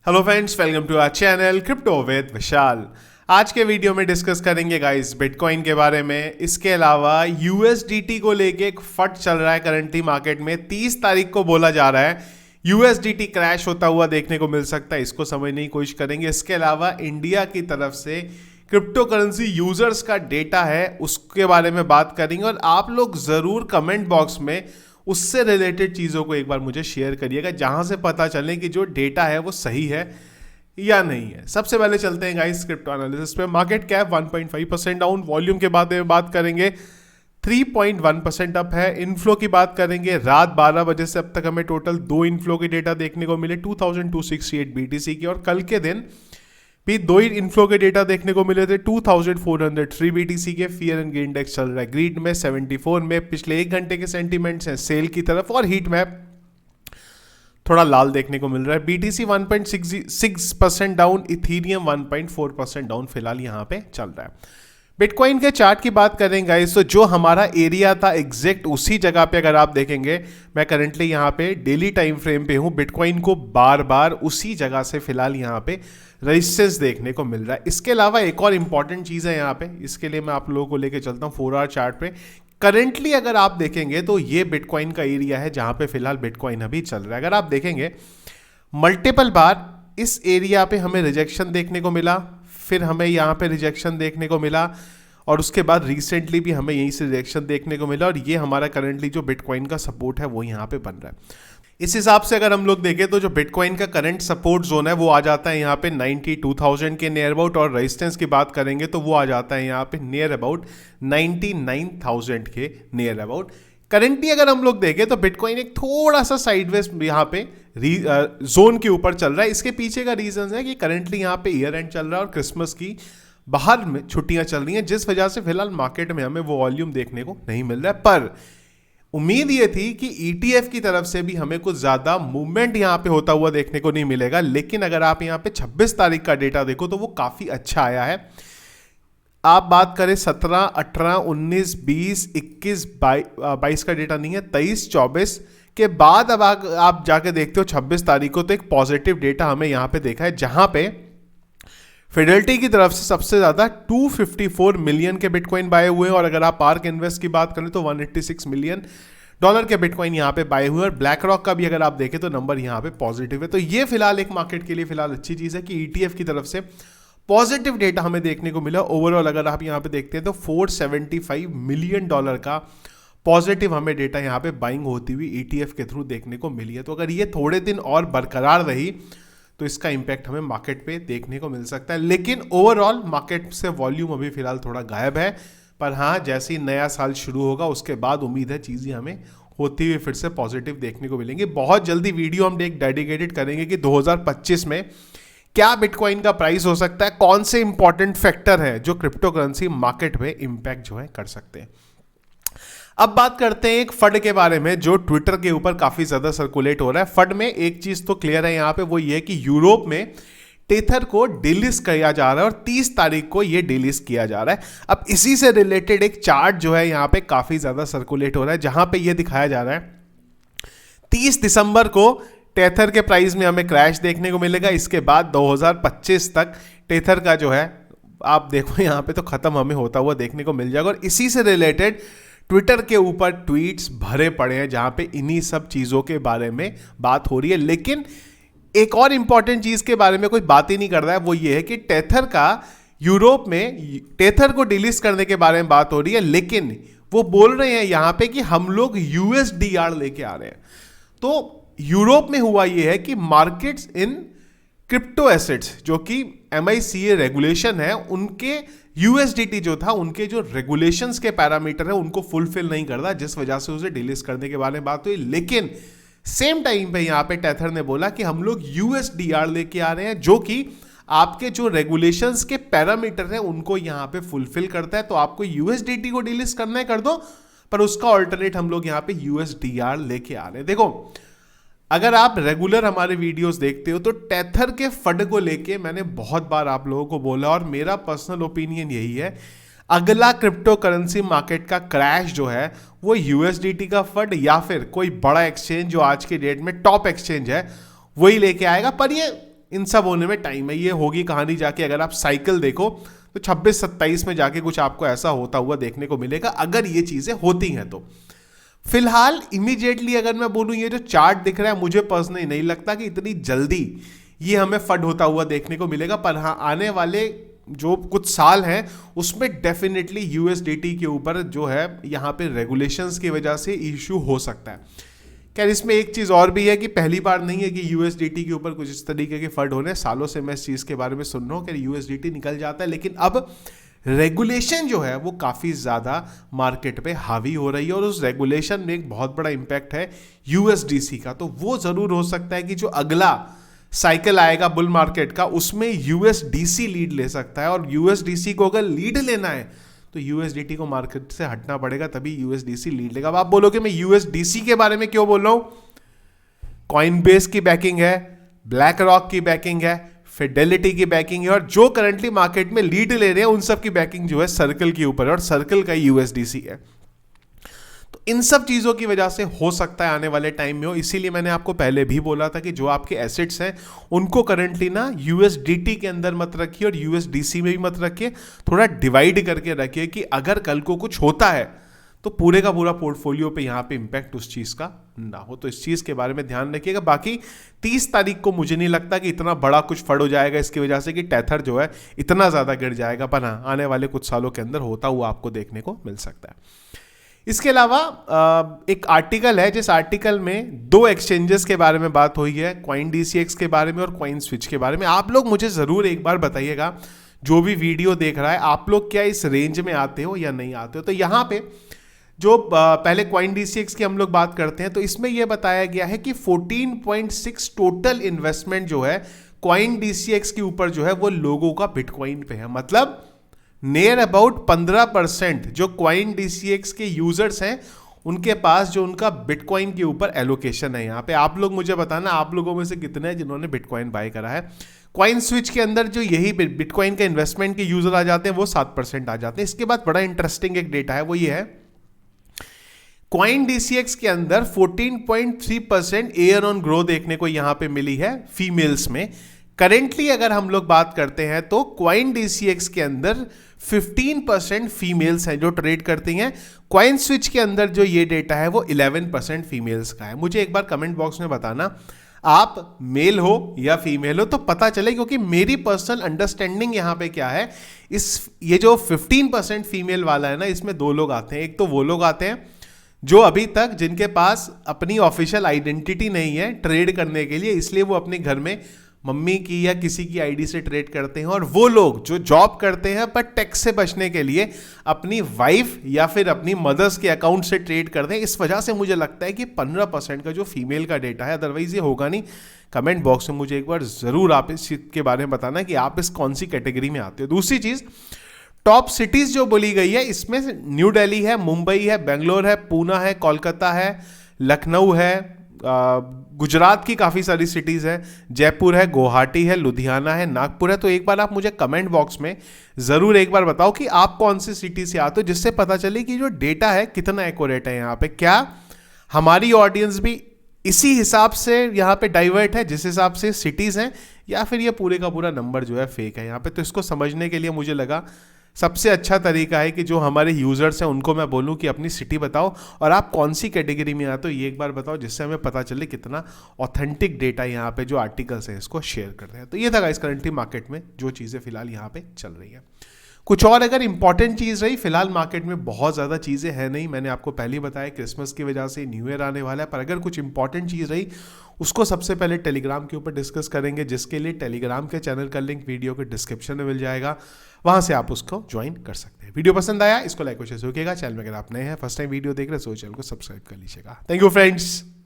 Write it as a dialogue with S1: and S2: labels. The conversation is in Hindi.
S1: Hello friends, welcome to our channel crypto with Vishal. आज के वीडियो में डिस्कस करेंगे गाइस बिटकॉइन के बारे में। इसके अलावा यूएसडीटी को लेके एक फट चल रहा है करंटली मार्केट में। 30 तारीख को बोला जा रहा है यूएसडीटी क्रैश होता हुआ देखने को मिल सकता है, इसको समझने की कोशिश करेंगे। इसके अलावा इंडिया की तरफ से क्रिप्टो करेंसी यूजर्स का डेटा है, उसके बारे में बात करेंगे। और आप लोग ज़रूर कमेंट बॉक्स में उससे रिलेटेड चीज़ों को एक बार मुझे शेयर करिएगा, जहां से पता चले कि जो डेटा है वो सही है या नहीं है। सबसे पहले चलते हैं गाइस क्रिप्टो एनालिसिस पे। Market cap 1.5% down. वॉल्यूम के बारे में बात करेंगे, 3.1% अप है। इनफ्लो की बात करेंगे, रात 12 बजे से अब तक हमें टोटल 2 इनफ्लो के डेटा देखने को मिले, 2268 बीटीसी की। और कल के दिन भी 2 ही इनफ्लो के डेटा देखने को मिले थे, 2403 बीटीसी के। फियर एंड ग्रीन इंडेक्स चल रहा है ग्रीड में 74 में। पिछले 1 घंटे के सेंटीमेंट्स हैं सेल की तरफ, और हीट मैप थोड़ा लाल देखने को मिल रहा है। बीटीसी 1.6% डाउन, इथीरियम 1.4% डाउन फिलहाल यहाँ पे चल रहा है। बिटकॉइन के चार्ट की बात करें गाइस, तो जो हमारा एरिया था एग्जैक्ट उसी जगह पे अगर आप देखेंगे, मैं करंटली यहाँ पे डेली टाइम फ्रेम पे हूँ। बिटकॉइन को बार बार उसी जगह से फिलहाल यहाँ पे रेजिस्टेंस देखने को मिल रहा है। इसके अलावा एक और इंपॉर्टेंट चीज़ है यहाँ पे, इसके लिए मैं आप लोगों को लेके चलता हूँ 4 आवर चार्ट पे। करंटली अगर आप देखेंगे तो ये बिटकॉइन का एरिया है जहाँ पे फिलहाल बिटकॉइन अभी चल रहा है। अगर आप देखेंगे मल्टीपल बार इस एरिया पे हमें रिजेक्शन देखने को मिला, फिर हमें यहाँ पे रिजेक्शन देखने को मिला, और उसके बाद रिसेंटली भी हमें यहीं से रिजेक्शन देखने को मिला। और ये हमारा करंटली जो बिटकॉइन का सपोर्ट है वो यहाँ पे बन रहा है। इस हिसाब से अगर हम लोग देखें तो जो बिटकॉइन का करंट सपोर्ट जोन है वो आ जाता है यहाँ पे 92,000 के नियर अबाउट, और रेजिस्टेंस की बात करेंगे तो वो आ जाता है यहाँ पे नियर अबाउट 99,000 के नियर अबाउट। करंटली अगर हम लोग देखें तो बिटकॉइन एक थोड़ा सा साइडवेज यहाँ पे जोन के ऊपर चल रहा है। इसके पीछे का रीजन है कि करंटली यहाँ पे ईयर एंड चल रहा है और क्रिसमस की बाहर में छुट्टियां चल रही हैं, जिस वजह से फिलहाल मार्केट में हमें वो वॉल्यूम देखने को नहीं मिल रहा है। पर उम्मीद ये थी कि ईटीएफ की तरफ से भी हमें कुछ ज्यादा मूवमेंट यहाँ पे होता हुआ देखने को नहीं मिलेगा, लेकिन अगर आप यहाँ पे 26 तारीख का डेटा देखो तो वो काफी अच्छा आया है। आप बात करें 17, 18, 19, 20, 21, 22 का डेटा नहीं है, 23, 24 के बाद अब आप जाके देखते हो 26 तारीख को, तो एक पॉजिटिव डेटा हमें यहाँ पे देखा है, जहां पे फिडेलिटी की तरफ से सबसे ज्यादा 254 मिलियन के बिटकॉइन बाय हुए हैं। और अगर आप आर्क इन्वेस्ट की बात करें तो $186 मिलियन के बिटकॉइन यहाँ पे बाय हुए। और ब्लैक रॉक का भी अगर आप देखें तो नंबर यहाँ पे पॉजिटिव है। तो ये फिलहाल एक मार्केट के लिए फिलहाल अच्छी चीज है कि ईटीएफ की तरफ से पॉजिटिव डेटा हमें देखने को मिला। ओवरऑल अगर आप यहाँ पे देखते हैं तो $475 मिलियन का पॉजिटिव हमें डेटा यहाँ पे बाइंग होती हुई ईटीएफ के थ्रू देखने को मिली है। तो अगर ये थोड़े दिन और बरकरार रही तो इसका इंपैक्ट हमें मार्केट पे देखने को मिल सकता है। लेकिन ओवरऑल मार्केट से वॉल्यूम अभी फिलहाल थोड़ा गायब है। पर हाँ, जैसे ही नया साल शुरू होगा उसके बाद उम्मीद है चीज़ें हमें होती हुई फिर से पॉजिटिव देखने को मिलेंगी। बहुत जल्दी वीडियो हम एक डेडिकेटेड करेंगे कि 2025 में क्या बिटकॉइन का प्राइस हो सकता है, कौन से इंपॉर्टेंट फैक्टर है जो क्रिप्टो करेंसी मार्केट में इंपैक्ट जो है कर सकते हैं। अब बात करते हैं एक फंड के बारे में जो ट्विटर के ऊपर काफी ज्यादा सर्कुलेट हो रहा है। फंड में एक चीज तो क्लियर है यहाँ पे, वो ये कि यूरोप में टेथर को डिलिस्ट किया जा रहा है और 30 तारीख को ये डिलिस्ट किया जा रहा है। अब इसी से रिलेटेड एक चार्ट जो है यहाँ पे काफी ज्यादा सर्कुलेट हो रहा है, जहां पे ये दिखाया जा रहा है 30 दिसंबर को टेथर के प्राइस में हमें क्रैश देखने को मिलेगा। इसके बाद 2025 तक टेथर का जो है आप देखो यहाँ पे तो खत्म हमें होता हुआ देखने को मिल जाएगा। और इसी से रिलेटेड ट्विटर के ऊपर ट्वीट्स भरे पड़े हैं जहां पे इन्हीं सब चीजों के बारे में बात हो रही है। लेकिन एक और इंपॉर्टेंट चीज के बारे में कोई बात ही नहीं कर रहा है, वो ये है कि टेथर का यूरोप में टेथर को डिलिस्ट करने के बारे में बात हो रही है, लेकिन वो बोल रहे हैं यहां पे कि हम लोग यूएसडीआर लेके आ रहे हैं। तो यूरोप में हुआ ये है कि मार्केट्स इन क्रिप्टो एसेट्स, जो कि MiCA रेगुलेशन है, उनके यूएसडीटी जो था, उनके जो रेगुलेशंस के पैरामीटर है उनको फुलफिल नहीं करता, जिस वजह से उसे डिलिस्ट करने के बारे में बात हुई। लेकिन सेम टाइम पे यहां पे टेथर ने बोला कि हम लोग यूएसडीआर लेके आ रहे हैं, जो कि आपके जो रेगुलेशंस के पैरामीटर है उनको यहां पे फुलफिल करता है। तो आपको यूएसडीटी को डिलिस्ट करना है कर दो, पर उसका ऑल्टरनेट हम लोग यहां पे यूएसडीआर लेके आ रहे हैं। देखो, अगर आप रेगुलर हमारे वीडियोस देखते हो तो टेथर के फंड को लेके मैंने बहुत बार आप लोगों को बोला, और मेरा पर्सनल ओपिनियन यही है, अगला क्रिप्टो करेंसी मार्केट का क्रैश जो है वो यूएसडीटी का फंड या फिर कोई बड़ा एक्सचेंज जो आज के डेट में टॉप एक्सचेंज है वही लेके आएगा। पर ये इन सब होने में टाइम है। ये होगी कहानी जाके, अगर आप साइकिल देखो तो 26-27 में जाके कुछ आपको ऐसा होता हुआ देखने को मिलेगा, अगर ये चीजें होती हैं तो। फिलहाल इमीडिएटली अगर मैं बोलूं, ये जो चार्ट दिख रहा है, मुझे पर्सनली नहीं लगता कि इतनी जल्दी ये हमें फड होता हुआ देखने को मिलेगा। पर हाँ, आने वाले जो कुछ साल हैं उसमें डेफिनेटली यूएसडीटी के ऊपर जो है यहाँ पे रेगुलेशंस की वजह से इशू हो सकता है। खैर, इसमें एक चीज़ और भी है कि पहली बार नहीं है कि यूएसडीटी के ऊपर कुछ इस तरीके के फंड होने, सालों से मैं इस चीज़ के बारे में सुन रहा हूँ कि यूएसडीटी निकल जाता है, लेकिन अब रेगुलेशन जो है वो काफ़ी ज़्यादा मार्केट पे हावी हो रही है और उस रेगुलेशन में एक बहुत बड़ा इम्पैक्ट है यूएसडीसी का। तो वो ज़रूर हो सकता है कि जो अगला साइकिल आएगा बुल मार्केट का, उसमें यूएसडीसी लीड ले सकता है, और यूएसडीसी को अगर लीड लेना है तो यूएसडीटी को मार्केट से हटना पड़ेगा, तभी यूएसडीसी लीड लेगा। अब आप बोलोगे मैं यूएसडीसी के बारे में क्यों बोल रहा हूं? कॉइनबेस की बैकिंग है, ब्लैक रॉक की बैकिंग है, फिडेलिटी की बैकिंग है, और जो करंटली मार्केट में लीड ले रहे हैं उन सब की बैकिंग जो है सर्कल के ऊपर है, और सर्कल का यूएसडीसी है। तो इन सब चीजों की वजह से हो सकता है आने वाले टाइम में हो। इसीलिए मैंने आपको पहले भी बोला था कि जो आपके एसेट्स हैं उनको करंटली ना यूएसडीटी के अंदर मत रखिए और यूएसडीसी में भी मत रखिए, थोड़ा डिवाइड करके रखिए कि अगर कल को कुछ होता है तो पूरे का पूरा पोर्टफोलियो पे यहाँ पे इंपैक्ट उस चीज़ का ना हो। तो इस चीज़ के बारे में ध्यान रखिएगा। बाकी 30 तारीख को मुझे नहीं लगता कि इतना बड़ा कुछ फड़ हो जाएगा इसकी वजह से कि टेथर जो है इतना ज़्यादा गिर जाएगा, पर हाँ, आने वाले कुछ सालों के अंदर होता हुआ आपको देखने को मिल सकता है। इसके अलावा एक आर्टिकल है, जिस आर्टिकल में 2 एक्सचेंजेस के बारे में बात हुई है, CoinDCX के बारे में और CoinSwitch के बारे में। आप लोग मुझे ज़रूर एक बार बताइएगा, जो भी वीडियो देख रहा है, आप लोग क्या इस रेंज में आते हो या नहीं आते हो। तो यहाँ पे जो पहले CoinDCX की हम लोग बात करते हैं, तो इसमें यह बताया गया है कि 14.6 टोटल इन्वेस्टमेंट जो है CoinDCX के ऊपर जो है वो लोगों का बिटकॉइन पे है। मतलब नियर अबाउट 15% जो CoinDCX के यूजर्स हैं उनके पास जो उनका बिटकॉइन के ऊपर एलोकेशन है। यहाँ पे आप लोग मुझे बताना, आप लोगों में से कितने हैं जिन्होंने बिटकॉइन बाय करा है। CoinSwitch के अंदर जो यही बिटकॉइन के इन्वेस्टमेंट के यूजर आ जाते हैं वो 7% आ जाते हैं। इसके बाद बड़ा इंटरेस्टिंग एक डेटा है, वो ये है CoinDCX के अंदर 14.3% ईयर ऑन ग्रोथ देखने को यहाँ पे मिली है फीमेल्स में। करेंटली अगर हम लोग बात करते हैं तो CoinDCX के अंदर 15% फीमेल्स हैं जो ट्रेड करती हैं। CoinSwitch के अंदर जो ये डेटा है वो 11% फीमेल्स का है। मुझे एक बार कमेंट बॉक्स में बताना आप मेल हो या फीमेल हो, तो पता चले, क्योंकि मेरी पर्सनल अंडरस्टैंडिंग यहाँ पे क्या है, ये जो 15% फीमेल वाला है ना, इसमें 2 लोग आते हैं। एक तो वो लोग आते हैं जो अभी तक जिनके पास अपनी ऑफिशियल आइडेंटिटी नहीं है ट्रेड करने के लिए, इसलिए वो अपने घर में मम्मी की या किसी की आईडी से ट्रेड करते हैं। और वो लोग जो जॉब करते हैं पर टैक्स से बचने के लिए अपनी वाइफ या फिर अपनी मदर्स के अकाउंट से ट्रेड करते हैं। इस वजह से मुझे लगता है कि 15% का जो फीमेल का डेटा है, अदरवाइज ये होगा नहीं। कमेंट बॉक्स में मुझे एक बार ज़रूर आप इस चीज़ के बारे में बताना कि आप इस कौन सी कैटेगरी में आते हो। दूसरी चीज़, टॉप सिटीज़ जो बोली गई है इसमें न्यू दिल्ली है, मुंबई है, बेंगलोर है, पूना है, कोलकाता है, लखनऊ है, गुजरात की काफ़ी सारी सिटीज़ है, जयपुर है, गुवाहाटी है, लुधियाना है, नागपुर है। तो एक बार आप मुझे कमेंट बॉक्स में ज़रूर एक बार बताओ कि आप कौन सी सिटी से आते हो, जिससे पता चले कि जो डेटा है कितना एक्यूरेट है यहाँ पे। क्या हमारी ऑडियंस भी इसी हिसाब से यहाँ पे डाइवर्ट है जिस हिसाब से सिटीज़ हैं, या फिर ये पूरे का पूरा नंबर जो है फेक है यहाँ पे। तो इसको समझने के लिए मुझे लगा सबसे अच्छा तरीका है कि जो हमारे यूज़र्स हैं उनको मैं बोलूं कि अपनी सिटी बताओ और आप कौन सी कैटेगरी में आते हो, ये एक बार बताओ, जिससे हमें पता चले कितना ऑथेंटिक डेटा यहाँ पे जो आर्टिकल्स है इसको शेयर कर रहे हैं। तो ये था गाइस करंटली मार्केट में जो चीज़ें फिलहाल यहाँ पे चल रही है। कुछ और अगर इंपॉर्टेंट चीज़ रही, फिलहाल मार्केट में बहुत ज़्यादा चीज़ें हैं नहीं, मैंने आपको पहले ही बताया क्रिसमस की वजह से न्यू ईयर आने वाला है। पर अगर कुछ इंपॉर्टेंट चीज़ रही उसको सबसे पहले टेलीग्राम के ऊपर डिस्कस करेंगे, जिसके लिए टेलीग्राम के चैनल का लिंक वीडियो के डिस्क्रिप्शन में मिल जाएगा, वहाँ से आप उसको ज्वाइन कर सकते हैं। वीडियो पसंद आया इसको लाइक और शेयर कीजिएगा। चैनल में अगर आप नए हैं, फर्स्ट टाइम वीडियो देख रहे हैं तो चैनल को सब्सक्राइब कर लीजिएगा। Thank you friends.